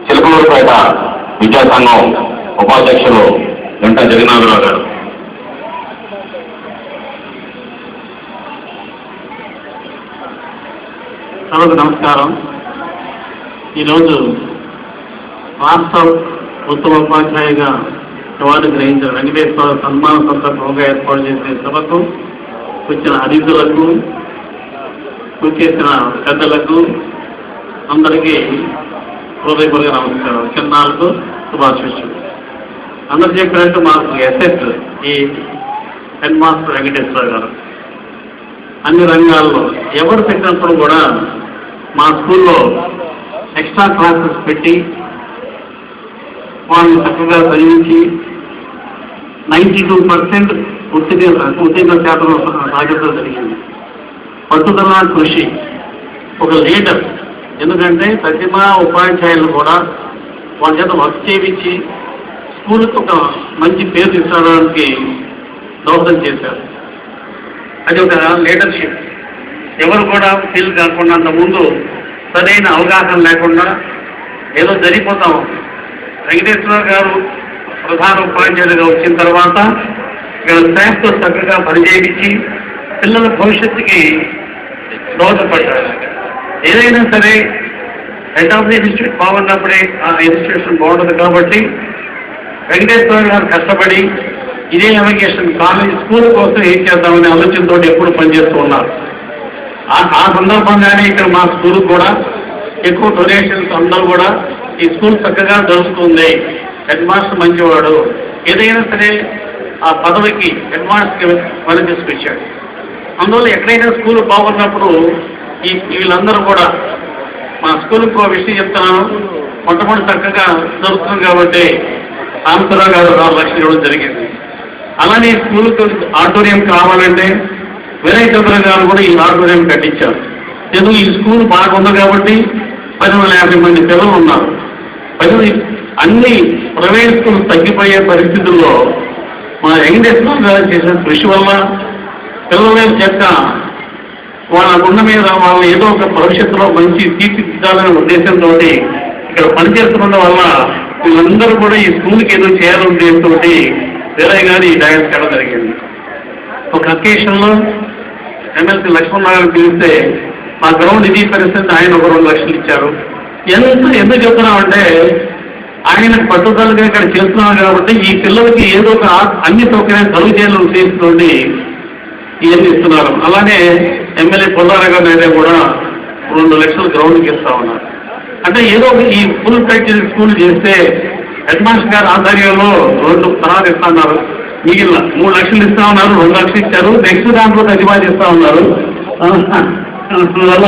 చిలకలూరుపేట విద్యాసంఘం ఉపాధ్యక్షులు గంటా జగన్నాథరావు గారు. సభకు నమస్కారం. ఈరోజు రాష్ట్ర ఉత్తమ ఉపాధ్యాయుగా అవార్డు గ్రహించిన వెంకటేశ్వర సన్మాన సందర్భంగా ఏర్పాటు చేసిన సభకు వచ్చిన అతిథులకు, వచ్చేసిన పెద్దలకు అందరికీ హృదయపూర్వక నమస్కారం. చిన్నాలకు శుభాశిష్యులు. అందరు చెప్పినట్టు మాకు ఎస్ఎస్ ఈ హెడ్ మాస్టర్ వెంకటేశ్వర గారు అన్ని రంగాల్లో ఎవరు పెట్టినప్పుడు కూడా మా స్కూల్లో ఎక్స్ట్రా క్లాసెస్ పెట్టి వాళ్ళని చక్కగా చదివించి 92% ఉత్తీర్ణ శాతం సాగించడం జరిగింది. పట్టుదల, కృషి, ఒక లీడర్. ఎందుకంటే ప్రతిమ ఉపాధ్యాయులు కూడా వాళ్ళ చేత వర్క్ చేయించి స్కూల్కి ఒక మంచి పేరు తీసుకురావడానికి దోహదం చేశారు. అది ఒక లీడర్షిప్. ఎవరు కూడా ఫీల్ కాకుండా అంతకుముందు సరైన అవగాహన లేకుండా ఏదో జరిగిపోతాం. వెంకటేశ్వర గారు ప్రధాన ఉపాధ్యాయులుగా వచ్చిన తర్వాత ఇక్కడ స్టాఫ్తో చక్కగా పనిచేయించి పిల్లల భవిష్యత్తుకి దోహదపడ్డారు. ఏదైనా సరే హెడ్ ఆఫ్ ది ఇన్స్టిట్యూట్ బాగున్నప్పుడే ఆ ఇన్స్టిట్యూషన్ బాగుంటుంది. కాబట్టి వెంకటేశ్వర గారు కష్టపడి ఇదే ఎడ్యుకేషన్ కాలేజ్ స్కూల్ కోసం ఏం చేద్దామనే ఆలోచనతో ఎప్పుడు పనిచేస్తూ ఉన్నారు. ఆ సందర్భంగానే ఇక్కడ మా స్కూల్ కూడా ఎక్కువ డొనేషన్స్ అందరూ కూడా ఈ స్కూల్ చక్కగా జరుగుతుంది. హెడ్ మాస్టర్ మంచివాడు, ఏదైనా సరే ఆ పదవికి హెడ్ మాస్టర్కి పని తీసుకొచ్చాడు. అందువల్ల ఎక్కడైనా స్కూల్ బాగున్నప్పుడు వీళ్ళందరూ కూడా మా స్కూల్కి ఒక విషయం చెప్తున్నాను. మొట్టమొదటి చక్కగా జరుగుతుంది కాబట్టి రామచంద్రరావు గారు 4 లక్షలు ఇవ్వడం జరిగింది. అలానే స్కూల్కి ఆడిటోరియం కావాలంటే వినయచంద్ర గారు కూడా ఈ ఆడిటోరియం కట్టించారు. ఎందుకు ఈ స్కూల్ బాగుంది కాబట్టి 1050 మంది పిల్లలు ఉన్నారు. అన్ని ప్రైవేట్ స్కూల్ తగ్గిపోయే పరిస్థితుల్లో మా వెంకటేశ్వర గారు చేసిన కృషి వల్ల పిల్లల యొక్క వాళ్ళ గుండె మీద వాళ్ళని ఏదో ఒక భవిష్యత్తులో మంచి తీర్చిదిద్దాలనే ఉద్దేశంతో ఇక్కడ పనిచేస్తుండడం వల్ల వీళ్ళందరూ కూడా ఈ స్కూల్కి ఏదో చేయాలనే ఉద్దేశంతో వేరే గారు ఈ డయాస్ చేయడం జరిగింది. ఒక అకేషన్లో ఎమ్మెల్సీ లక్ష్మణ్ గారిని పిలిస్తే మా గ్రౌండ్ ఇది పరిస్థితి ఆయన ఒక 2 లక్షలు ఇచ్చారు. ఎందుకు చెప్తున్నామంటే ఆయన పట్టుదలగా ఇక్కడ చేస్తున్నాం కాబట్టి ఈ పిల్లలకి ఏదో ఒక అన్ని సౌకర్యాలు కలుగు చేయాలని ఉద్దేశంతోటి ఇవన్నీ ఇస్తున్నారు. అలానే ఎమ్మెల్యే పొల్లారావు గారు అయితే కూడా 2 లక్షలు గ్రౌండ్కి ఇస్తా ఉన్నారు. అంటే ఏదో ఈ ఫుల్ ఫ్లెడ్జ్డ్ స్కూల్ చేస్తే హెడ్ మాస్టర్ గారి ఆధ్వర్యంలో 2 తర్వాత ఇస్తా ఉన్నారు. మిగిలిన 3 లక్షలు ఇస్తా ఉన్నారు, 2 లక్షలు ఇచ్చారు. నెక్స్ట్ దాంట్లో ప్రతిపాదన ఇస్తా ఉన్నారు. అందువల్ల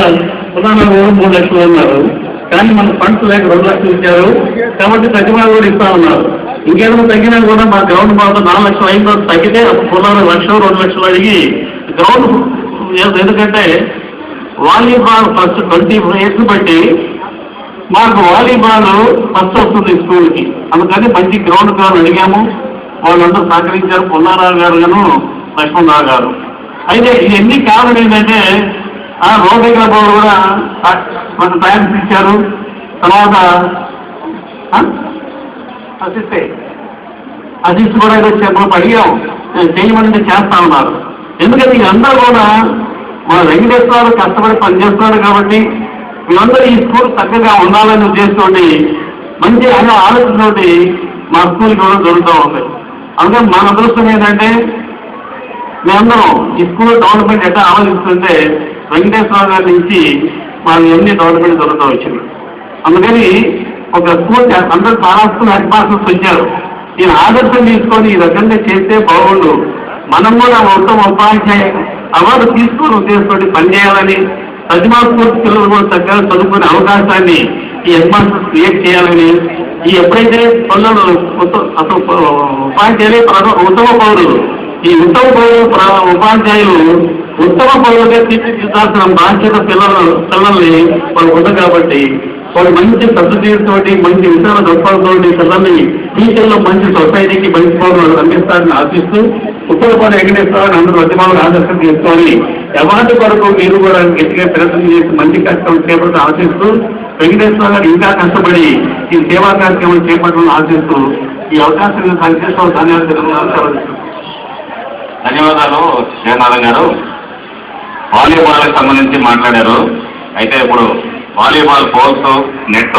ప్రధాన 3 లక్షలు ఉన్నారు. కానీ మన ఫండ్స్ లేక 2 లక్షలు ఇచ్చారు కాబట్టి ప్రతిపాదన కూడా ఇస్తా ఉన్నారు. ఇంకేదైనా తగ్గినా కూడా మా గ్రౌండ్ బాగా 4 లక్షలు అయిన తర్వాత తగ్గితే అప్పుడు 1 లక్షలు 2 లక్షలు అడిగి గ్రౌండ్. ఎందుకంటే వాలీబాల్ ఫస్ట్ 20 ఇయర్స్ బట్టి మాకు వాలీబాల్ ఫస్ట్ వస్తుంది స్కూల్కి. అందుకని మంచి గ్రౌండ్ కావాలని అడిగాము. వాళ్ళందరూ సహకరించారు, పొల్లారావు గారు గాను లక్ష్మణరావు గారు. అయితే ఇవన్నీ కారణం ఏంటంటే రోడ్డు బోర్డు కూడా కొంత టైమ్స్ ఇచ్చారు. తర్వాత అసిస్ట్ కూడా చెప్పినప్పుడు అడిగాం, చేయమని చేస్తా ఉన్నారు. ఎందుకంటే వీళ్ళందరూ కూడా మన వెంకటేశ్వర కష్టపడి పనిచేస్తున్నారు కాబట్టి వీళ్ళందరూ ఈ స్కూల్ చక్కగా ఉండాలని ఉద్దేశంతో మంచి ఆలోచనతోటి మా స్కూల్కి కూడా జరుగుతూ ఉంది. అందుకని మన అదృష్టం ఏంటంటే మేమందరం ఈ స్కూల్ డెవలప్మెంట్ ఎట్లా ఆలోచిస్తుంటే వెంకటేశ్వర గారి నుంచి మాకు ఎన్ని డెవలప్మెంట్ జరుగుతూ వచ్చింది. అందుకని ఒక స్కూల్ అందరూ చాలా స్కూల్ హెడ్ మాస్టర్స్ వచ్చారు. ఈయన ఆదర్శం తీసుకొని ఈ రకంగా చేస్తే బాగుండు, మనం కూడా ఉత్తమ ఉపాధ్యాయ అవార్డు తీసుకుని ఉద్దేశంతో పనిచేయాలని, ప్రతిమా స్కూల్ పిల్లలు కూడా చక్కగా చదువుకునే అవకాశాన్ని ఈ హెడ్ మాస్టర్స్ క్రియేట్ చేయాలని, ఈ ఎప్పుడైతే పిల్లలు అసలు ఉపాధ్యాయులే ఉత్తమ పౌరులు, ఈ ఉత్తమ పౌరులు ఉపాధ్యాయులు ఉత్తమ పౌరులుగా తీర్చిదిద్దాల్సిన బాధ్యత పిల్లల్ని వాళ్ళు ఉంది. కాబట్టి వాళ్ళు మంచి సబ్సిడీతోటి మంచి విధాన దృక్పథంతో పిల్లల్ని టీచర్లో మంచి సొసైటీకి మంచి పౌరులు అందిస్తారని ఆశిస్తూ ఉత్తరపాటు వెంకటేశ్వరరావు అందరూ ఉద్యమాలు ఆదర్శం చేసుకొని ఎవరి కొరకు మీరు కూడా గట్టిగా ప్రయత్నం చేసి మంచి కష్టం చేపడుతూ ఆశిస్తూ వెంకటేశ్వర గారు ఇంకా కష్టపడి ఈ సేవా కార్యక్రమం చేపట్టాలని ఆశిస్తూ ఈ అవకాశం సంకేతం ధన్యవాదాలు. ధన్యవాదాలు జగన్నాథం గారు. వాలీబాల్కి సంబంధించి మాట్లాడారు. అయితే ఇప్పుడు వాలీబాల్ పోల్స్ నెట్